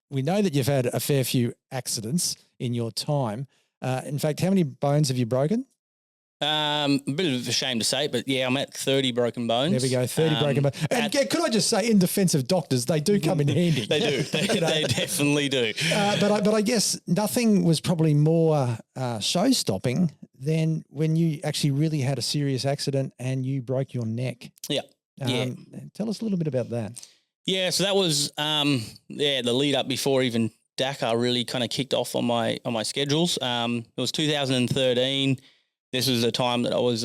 we know that you've had a fair few accidents in your time. In fact, how many bones have you broken? A bit of a shame to say, but yeah, I'm at 30 broken bones. There we go, 30 broken bones. And could I just say, in defence of doctors, they do come in handy. They do. They definitely do. But I guess nothing was probably more show-stopping than when you actually really had a serious accident and you broke your neck. Yeah. Tell us a little bit about that. Yeah, so that was the lead up before even Dakar really kind of kicked off on my schedules. It was 2013. This was a time that I was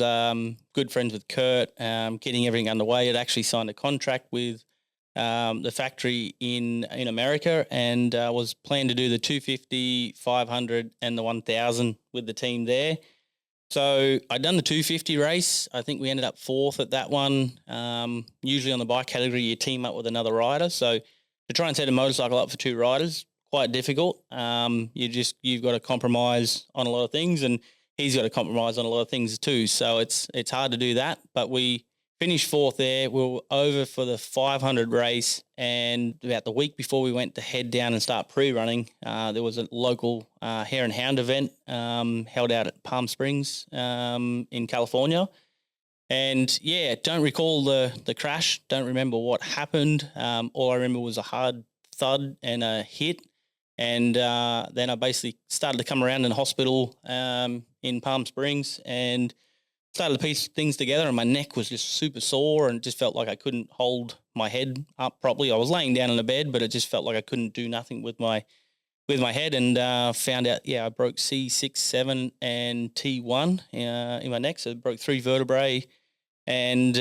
good friends with Kurt, getting everything underway. I'd actually signed a contract with the factory in America, and was planned to do the 250, 500 and the 1000 with the team there. So I'd done the 250 race. I think we ended up 4th at that one. Usually on the bike category, you team up with another rider. So to try and set a motorcycle up for 2 riders, quite difficult. You've got to compromise on a lot of things, and he's got to compromise on a lot of things too. So it's hard to do that. But we finished 4th there. We were over for the 500 race, and about the week before we went to head down and start pre-running, there was a local Hare and Hound event held out at Palm Springs in California. And yeah, don't recall the crash. Don't remember what happened. All I remember was a hard thud and a hit. And then I basically started to come around in the hospital in Palm Springs and started to piece things together, and my neck was just super sore and just felt like I couldn't hold my head up properly. I was laying down in the bed, but it just felt like I couldn't do nothing with my head, and found out, I broke C6, 7 and T1 in my neck. So I broke 3 vertebrae, and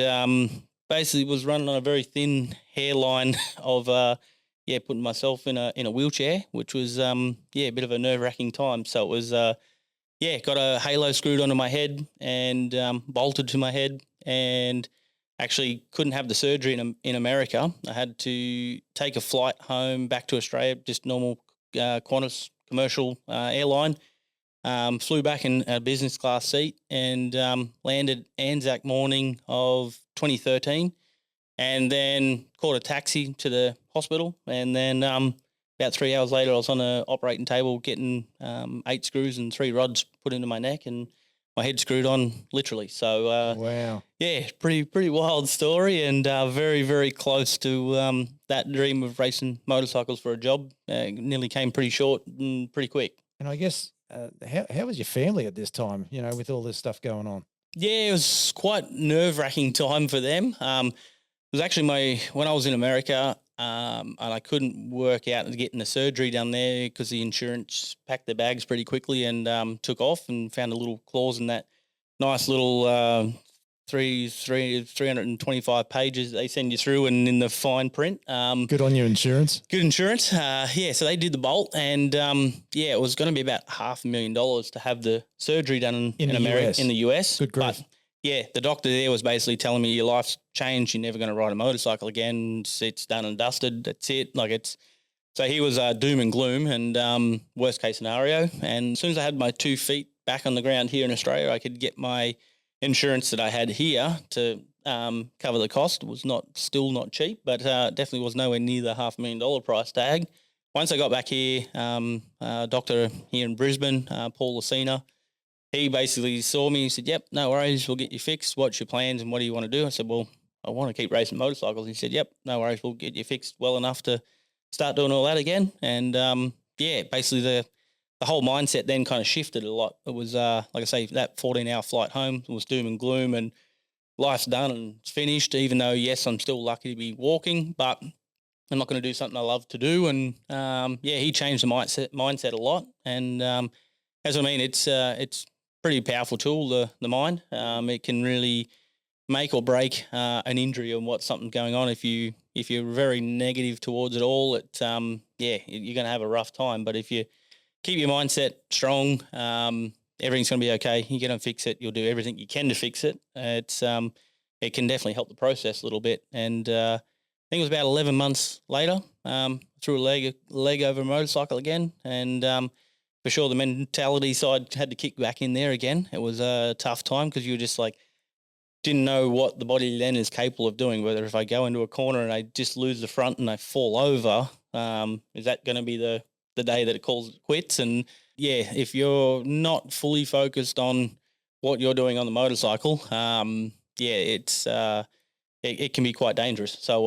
basically was running on a very thin hairline of putting myself in a wheelchair, which was a bit of a nerve-wracking time. So it was got a halo screwed onto my head and bolted to my head, and actually couldn't have the surgery in America. I had to take a flight home back to Australia, just normal Qantas commercial airline. Flew back in a business class seat and landed Anzac morning of 2013, and then caught a taxi to the hospital, and then about 3 hours later, I was on the operating table getting 8 screws and 3 rods put into my neck, and my head screwed on literally. So, wow. Yeah, pretty wild story, and very, very close to that dream of racing motorcycles for a job. Nearly came pretty short and pretty quick. And I guess, how was your family at this time, with all this stuff going on? Yeah, it was quite nerve-wracking time for them. It was actually when I was in America, and I couldn't work out getting the surgery done there because the insurance packed their bags pretty quickly and took off, and found a little clause in that nice little 325 pages that they send you through, and in the fine print. Good on your insurance. Good insurance. So they did the bolt, and it was going to be about $500,000 to have the surgery done in America, US. In the US. Good grief. But the doctor there was basically telling me your life's changed. You're never going to ride a motorcycle again. It's done and dusted. That's it. So he was doom and gloom and worst case scenario. And as soon as I had my 2 feet back on the ground here in Australia, I could get my insurance that I had here to cover the cost. It was still not cheap, but definitely was nowhere near the $500,000 price tag. Once I got back here, a doctor here in Brisbane, Paul Lucina, he basically saw me and said, yep, no worries, we'll get you fixed. What's your plans and what do you want to do? I said, well, I want to keep racing motorcycles. He said, yep, no worries, we'll get you fixed well enough to start doing all that again. And basically the whole mindset then kind of shifted a lot. It was, like I say, that 14-hour flight home was doom and gloom, and life's done and it's finished, even though, yes, I'm still lucky to be walking, but I'm not going to do something I love to do. And he changed the mindset a lot. And as I mean, it's pretty powerful tool, the mind. It can really make or break an injury on what's something going on. If you're very negative towards it all, you're going to have a rough time. But if you keep your mindset strong, everything's going to be okay. You're going to fix it. You'll do everything you can to fix it. It can definitely help the process a little bit. And I think it was about 11 months later, threw a leg over a motorcycle again, and for sure, the mentality side had to kick back in there again. It was a tough time because you were just didn't know what the body then is capable of doing, whether if I go into a corner and I just lose the front and I fall over, Is that going to be the day that it calls it quits? And yeah, if you're not fully focused on what you're doing on the motorcycle, it's it can be quite dangerous. So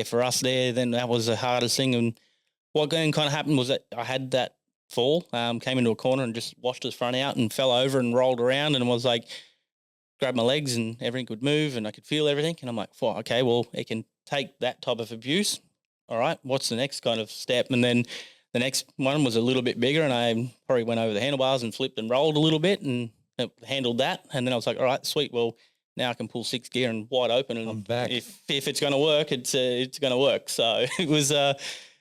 for us there, then that was the hardest thing. And what then kind of happened was that I had that fall, came into a corner and just washed his front out and fell over and rolled around, and was like, grabbed my legs and everything could move and I could feel everything. And I'm like, okay, well, it can take that type of abuse. All right, what's the next kind of step? And then the next one was a little bit bigger, and I probably went over the handlebars and flipped and rolled a little bit and handled that. And then I was like, all right, sweet. Well, now I can pull 6th gear and wide open. And I'm back. If it's going to work, it's going to work. So it was,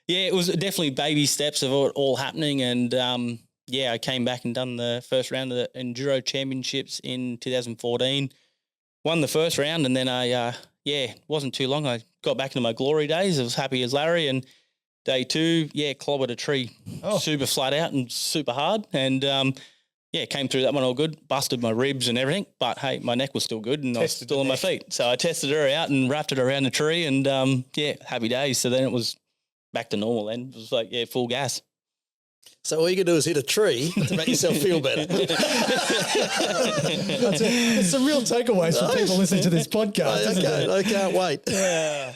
it was definitely baby steps of it all happening. And I came back and done the first round of the Enduro Championships in 2014. Won the first round, and then it wasn't too long. I got back into my glory days. I was happy as Larry, and day 2, clobbered a tree super flat out and super hard. And came through that one all good, busted my ribs and everything. But hey, my neck was still good and I was still on my feet. So I tested her out and wrapped it around the tree, and happy days. So then it was back to normal then. It was like, full gas. So all you can do is hit a tree to make yourself feel better. It's some real takeaways for people listening to this podcast. Okay, I can't wait. Yeah.